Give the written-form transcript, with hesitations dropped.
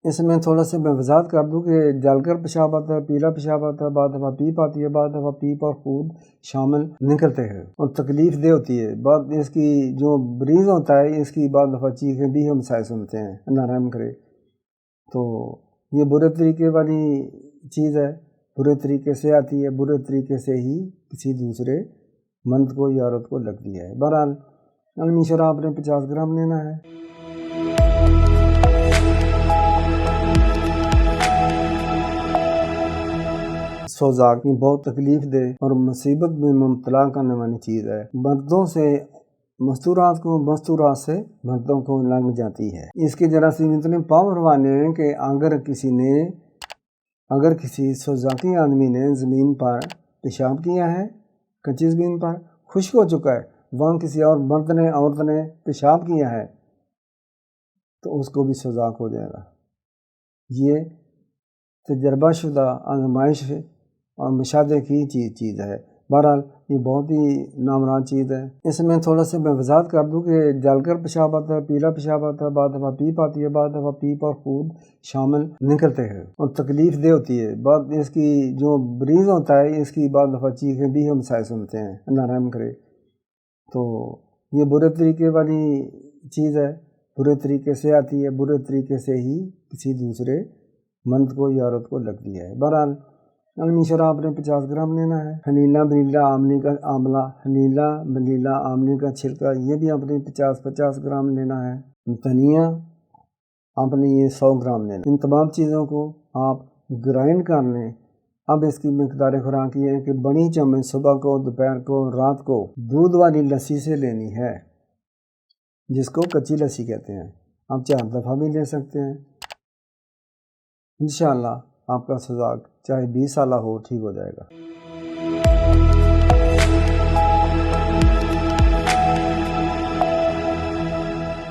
اس میں تھوڑا سا میں وضاحت کر دوں کہ جل کر پیشاب آتا ہے، پیلا پیشاب آتا ہے، بعض دفعہ پیپ آتی ہے، بعض دفعہ پیپ اور خون شامل نکلتے ہیں اور تکلیف دہ ہوتی ہے۔ بعض اس کی جو مریض ہوتا ہے اس کی بعض دفعہ چیخیں بھی ہم سنتے ہیں، اللہ رحم کرے۔ تو یہ برے طریقے والی چیز ہے، برے طریقے سے آتی ہے، برے طریقے سے ہی کسی دوسرے مرد کو یا عورت کو لگتی ہے۔ بہرحال علمی شرح آپ نے 50 گرام لینا ہے۔ سوزاک کی بہت تکلیف دہ اور مصیبت میں مبتلا کرنے والی چیز ہے۔ مردوں سے مستورات کو، مستورات سے مردوں کو لگ جاتی ہے۔ اس کے جراثیم اتنے پاور والے ہیں کہ اگر کسی سوزاکی آدمی نے زمین پر پیشاب کیا ہے، کچی زمین پر خشک ہو چکا ہے، وہاں کسی اور مرد نے، عورت نے پیشاب کیا ہے تو اس کو بھی سوزاک ہو جائے گا۔ یہ تجربہ شدہ آزمائش اور مشاہدے کی چیز ہے۔ بہرحال یہ بہت ہی نامراد چیز ہے۔ اس میں تھوڑا سا میں وضاحت کر دوں کہ جل کر پیشاب آتا ہے، پیلا پیشاب آتا ہے، بعض دفعہ پیپ آتی ہے، بعض دفعہ پیپ اور خون شامل نکلتے ہیں اور تکلیف دہ ہوتی ہے۔ بعض اس کی جو مریض ہوتا ہے اس کی بعض دفعہ چیخیں بھی ہم سنتے ہیں، اللہ رحم کرے۔ تو یہ برے طریقے والی چیز ہے، برے طریقے سے آتی ہے، برے طریقے سے ہی کسی دوسرے مرد کو یا عورت کو لگتی ہے۔ بہرحال علمی شرح آپ نے 50 گرام لینا ہے۔ ہنیلا بلیلا آملے کا آملہ، ہنیلا بلیلا آملے کا چھلکا، یہ بھی آپ نے 50 گرام لینا ہے۔ دھنیا آپ نے یہ 100 گرام لینا۔ ان تمام چیزوں کو آپ گرائنڈ کر لیں۔ اب اس کی مقدار خوراک یہ ہے کہ بڑی چمچ صبح کو، دوپہر کو، رات کو دودھ والی لسی سے لینی ہے، جس کو کچی لسی کہتے ہیں۔ آپ 4 دفعہ بھی لے سکتے ہیں۔ انشاءاللہ آپ کا سوزاک چاہے 20 سالہ ہو ٹھیک ہو جائے گا۔